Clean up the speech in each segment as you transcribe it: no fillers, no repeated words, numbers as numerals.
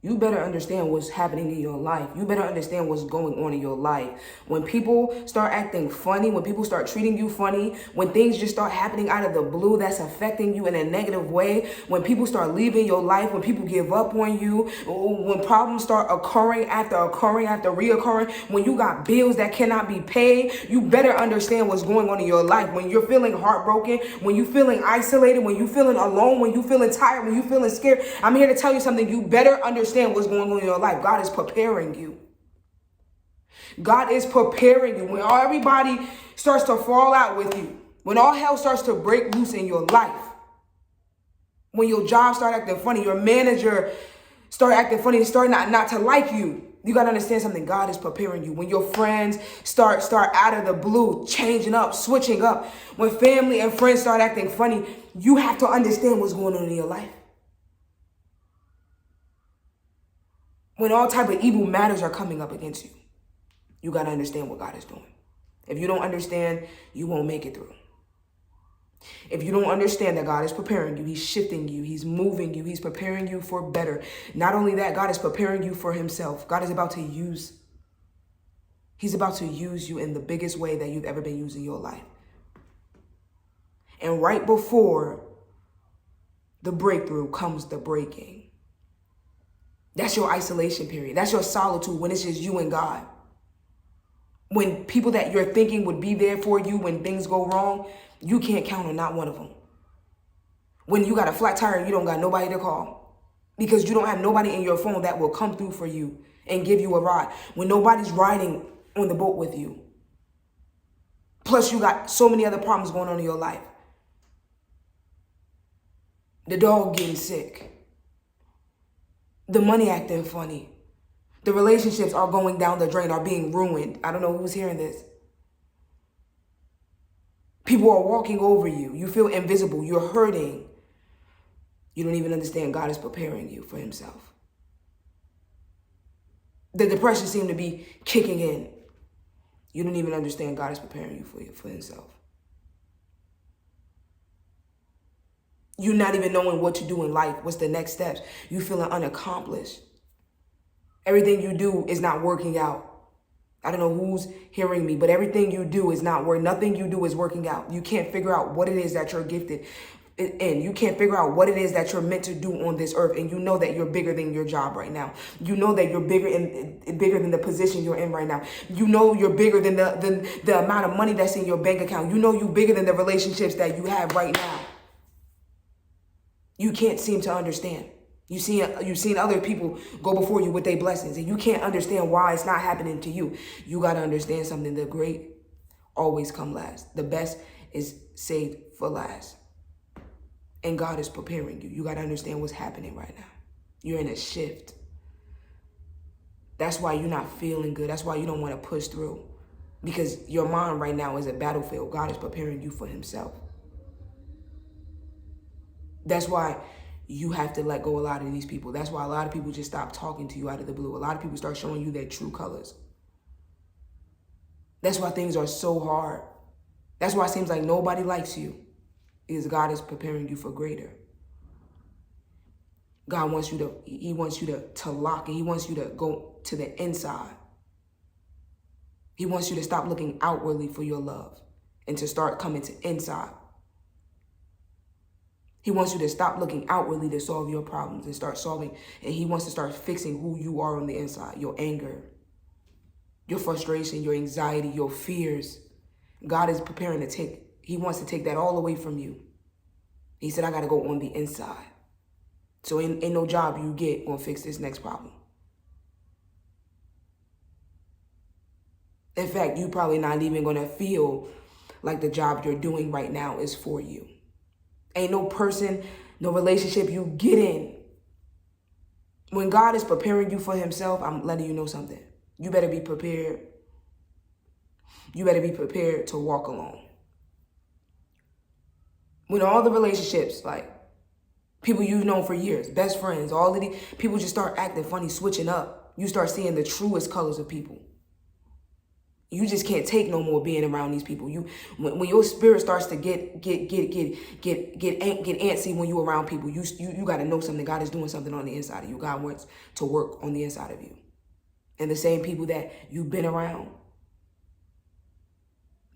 you better understand what's happening in your life. You better understand what's going on in your life. When people start acting funny, when people start treating you funny, when things just start happening out of the blue that's affecting you in a negative way, when people start leaving your life, when people give up on you, when problems start occurring after reoccurring, when you got bills that cannot be paid, you better understand what's going on in your life. When you're feeling heartbroken, when you're feeling isolated, when you're feeling alone, when you're feeling tired, when you're feeling scared, I'm here to tell you something. You better understand what's going on in your life. God is preparing you. God is preparing you. When everybody starts to fall out with you, when all hell starts to break loose in your life, when your job start acting funny, your manager start acting funny, start not to like you, you got to understand something. God is preparing you. When your friends start out of the blue, changing up, switching up, when family and friends start acting funny, you have to understand what's going on in your life. When all type of evil matters are coming up against you, you got to understand what God is doing. If you don't understand, you won't make it through. If you don't understand that God is preparing you, he's shifting you, he's moving you, he's preparing you for better. Not only that, God is preparing you for himself. God is he's about to use you in the biggest way that you've ever been used in your life. And right before the breakthrough comes the breaking. That's your isolation period. That's your solitude, when it's just you and God. When people that you're thinking would be there for you when things go wrong, you can't count on not one of them. When you got a flat tire, you don't got nobody to call because you don't have nobody in your phone that will come through for you and give you a ride. When nobody's riding on the boat with you. Plus you got so many other problems going on in your life. The dog getting sick. The money acting funny. The relationships are going down the drain, are being ruined. I don't know who's hearing this. People are walking over you. You feel invisible. You're hurting. You don't even understand God is preparing you for himself. The depression seemed to be kicking in. You don't even understand God is preparing you for himself. You're not even knowing what to do in life. What's the next steps? You feeling unaccomplished. Everything you do is not working out. I don't know who's hearing me, but everything you do is not working. Nothing you do is working out. You can't figure out what it is that you're gifted in. You can't figure out what it is that you're meant to do on this earth. And you know that you're bigger than your job right now. You know that you're bigger than the position you're in right now. You know you're bigger than the amount of money that's in your bank account. You know you're bigger than the relationships that you have right now. You can't seem to understand. You've seen other people go before you with their blessings, and you can't understand why it's not happening to you. You got to understand something. The great always come last. The best is saved for last. And God is preparing you. You got to understand what's happening right now. You're in a shift. That's why you're not feeling good. That's why you don't want to push through. Because your mind right now is a battlefield. God is preparing you for himself. That's why you have to let go a lot of these people. That's why a lot of people just stop talking to you out of the blue. A lot of people start showing you their true colors. That's why things are so hard. That's why it seems like nobody likes you. Because God is preparing you for greater. God wants you to lock, and he wants you to go to the inside. He wants you to stop looking outwardly for your love and to start coming to inside. He wants you to stop looking outwardly to solve your problems and start solving. And he wants to start fixing who you are on the inside. Your anger, your frustration, your anxiety, your fears. God is preparing he wants to take that all away from you. He said, I got to go on the inside. So ain't no job you get gonna fix this next problem. In fact, you probably not even gonna feel like the job you're doing right now is for you. Ain't no person, no relationship you get in. When God is preparing you for himself, I'm letting you know something. You better be prepared. You better be prepared to walk alone. When all the relationships, like people you've known for years, best friends, all of these people just start acting funny, switching up, you start seeing the truest colors of people. You just can't take no more being around these people. When your spirit starts to get antsy when you around people, you got to know something. God is doing something on the inside of you. God wants to work on the inside of you. And the same people that you've been around,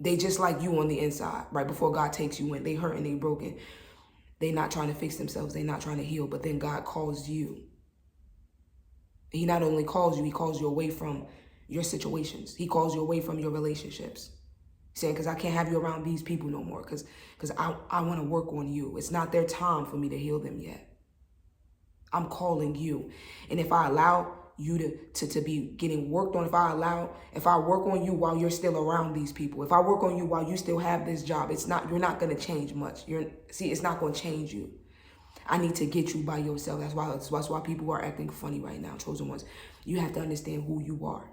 they just like you on the inside. Right before God takes you in, they hurt and they broken. They not trying to fix themselves. They not trying to heal. But then God calls you. He not only calls you, he calls you away from your situations. He calls you away from your relationships. Saying, because I can't have you around these people no more. Because I want to work on you. It's not their time for me to heal them yet. I'm calling you. And if I allow you to be getting worked on, if I work on you while you're still around these people, if I work on you while you still have this job, you're not going to change much. It's not going to change you. I need to get you by yourself. That's why people are acting funny right now, chosen ones. You have to understand who you are.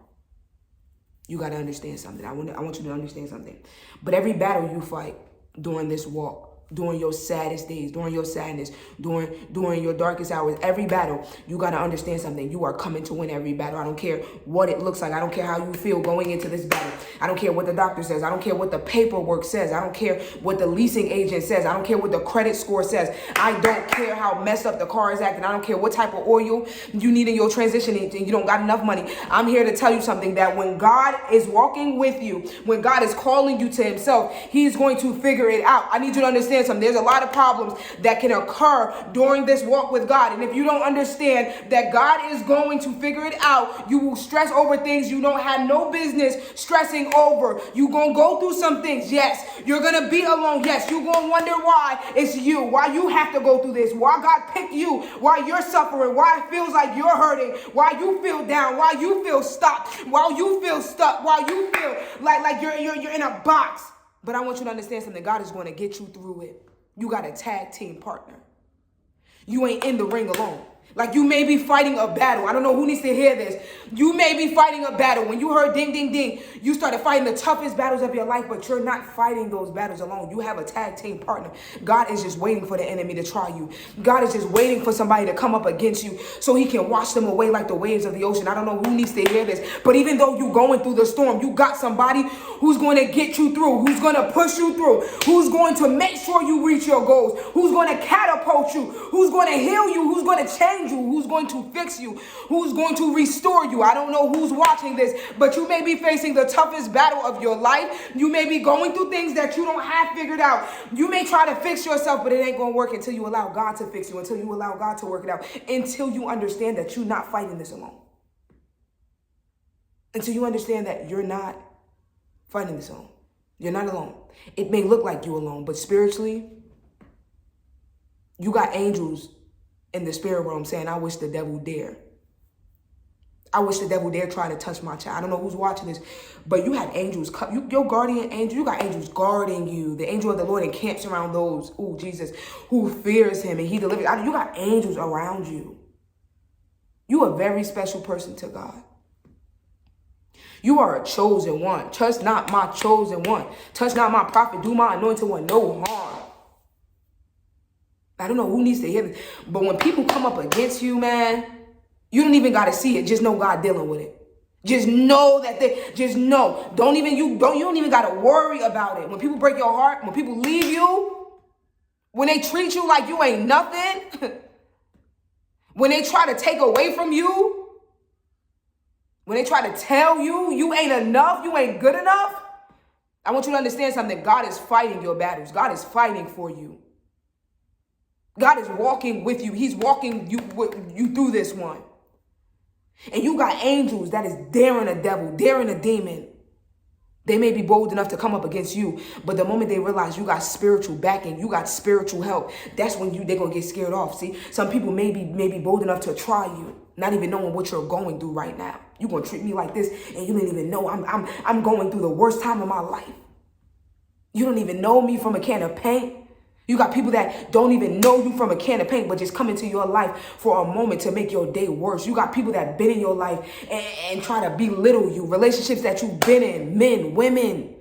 You got to understand something. I want you to understand something. But every battle you fight during this walk, during your saddest days, during your sadness, during your darkest hours, every battle, you got to understand something. You are coming to win every battle. I don't care what it looks like. I don't care how you feel going into this battle. I don't care what the doctor says. I don't care what the paperwork says. I don't care what the leasing agent says. I don't care what the credit score says. I don't care how messed up the car is acting. I don't care what type of oil you need in your transition and you don't got enough money. I'm here to tell you something, that when God is walking with you, when God is calling you to himself, he's going to figure it out. I need you to understand something. There's a lot of problems that can occur during this walk with God. And if you don't understand that God is going to figure it out, you will stress over things you don't have no business stressing over. You're going to go through some things. Yes. You're going to be alone. Yes. You're going to wonder why it's you, why you have to go through this, why God picked you, why you're suffering, why it feels like you're hurting, why you feel down, why you feel stuck, why you feel like you're in a box. But I want you to understand something. God is going to get you through it. You got a tag team partner. You ain't in the ring alone. Like, you may be fighting a battle. I don't know who needs to hear this. You may be fighting a battle. When you heard ding, ding, ding, you started fighting the toughest battles of your life, but you're not fighting those battles alone. You have a tag team partner. God is just waiting for the enemy to try you. God is just waiting for somebody to come up against you so he can wash them away like the waves of the ocean. I don't know who needs to hear this, but even though you're going through the storm, you got somebody who's going to get you through, who's going to push you through, who's going to make sure you reach your goals, who's going to catapult you, who's going to heal you, who's going to change you, who's going to fix you, who's going to restore you. I don't know who's watching this, but you may be facing the toughest battle of your life. You may be going through things that you don't have figured out. You may try to fix yourself, but it ain't going to work until you allow God to fix you, until you allow God to work it out, until you understand that you're not fighting this alone. Until you understand that you're not fighting this alone. You're not alone. It may look like you're alone, but spiritually, you got angels in the spirit realm saying, I wish the devil dare. I wish the devil dare try to touch my child. I don't know who's watching this, but you have angels, your guardian angel, you got angels guarding you. The angel of the Lord encamps around those, Jesus, who fears him and he delivers. You got angels around you. You are a very special person to God. You are a chosen one. Touch not my chosen one. Touch not my prophet. Do my anointed one no harm. I don't know who needs to hear this, but when people come up against you, man, you don't even got to see it. Just know God dealing with it. Just know that just know. You don't even got to worry about it. When people break your heart, when people leave you, when they treat you like you ain't nothing, when they try to take away from you, when they try to tell you you ain't enough, you ain't good enough, I want you to understand something. God is fighting your battles. God is fighting for you. God is walking with you. He's walking you through this one. And you got angels that is daring a devil, daring a demon. They may be bold enough to come up against you, but the moment they realize you got spiritual backing, you got spiritual help, that's when they're going to get scared off. See, some people may be bold enough to try you, not even knowing what you're going through right now. You're going to treat me like this, and you didn't even know I'm going through the worst time of my life. You don't even know me from a can of paint. You got people that don't even know you from a can of paint, but just come into your life for a moment to make your day worse. You got people that been in your life and try to belittle you. Relationships that you've been in, men, women.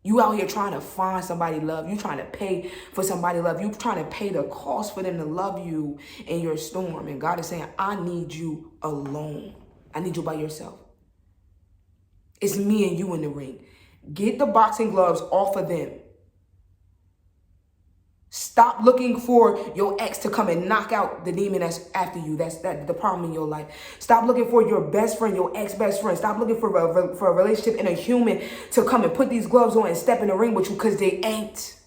You out here trying to find somebody love. You trying to pay for somebody love. You trying to pay the cost for them to love you in your storm. And God is saying, I need you alone. I need you by yourself. It's me and you in the ring. Get the boxing gloves off of them. Stop looking for your ex to come and knock out the demon that's after you. That's the problem in your life. Stop looking for your best friend, your ex-best friend. Stop looking for a relationship and a human to come and put these gloves on and step in the ring with you, because they ain't.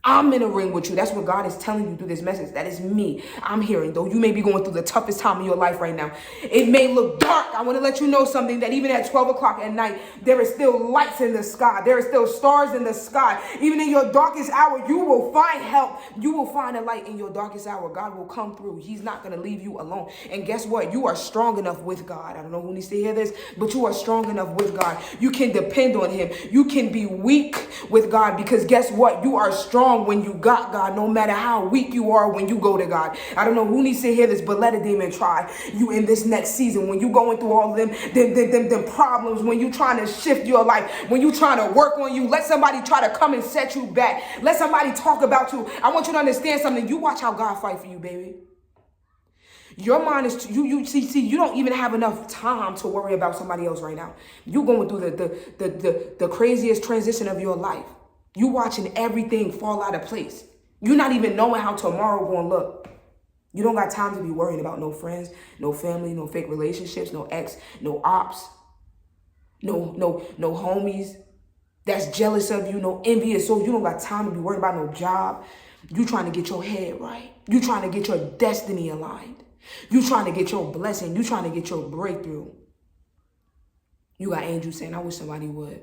I'm in a ring with you. That's what God is telling you through this message. That is me. I'm hearing, though you may be going through the toughest time of your life right now. It may look dark. I want to let you know something, that even at 12 o'clock at night, there is still lights in the sky. There are still stars in the sky. Even in your darkest hour, you will find help. You will find a light in your darkest hour. God will come through. He's not going to leave you alone. And guess what? You are strong enough with God. I don't know who needs to hear this, but you are strong enough with God. You can depend on him. You can be weak with God, because guess what? You are strong when you got God, no matter how weak you are when you go to God. I don't know who needs to hear this, but let a demon try you in this next season. When you going through all of them problems, when you trying to shift your life, when you trying to work on you, let somebody try to come and set you back. Let somebody talk about you. I want you to understand something. You watch how God fight for you, baby. Your mind is, you see, you don't even have enough time to worry about somebody else right now. You going through the craziest transition of your life. You watching everything fall out of place. You're not even knowing how tomorrow gonna look. You don't got time to be worrying about no friends, no family, no fake relationships, no ex, no ops, no homies that's jealous of you, no envious. So you don't got time to be worried about no job. You trying to get your head right. You trying to get your destiny aligned. You trying to get your blessing. You trying to get your breakthrough. You got angels saying, I wish somebody would.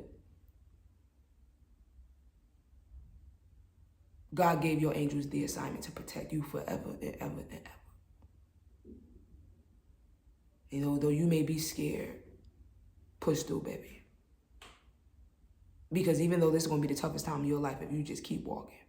God gave your angels the assignment to protect you forever and ever and ever. You know, though you may be scared, push through, baby. Because even though this is going to be the toughest time of your life, if you just keep walking,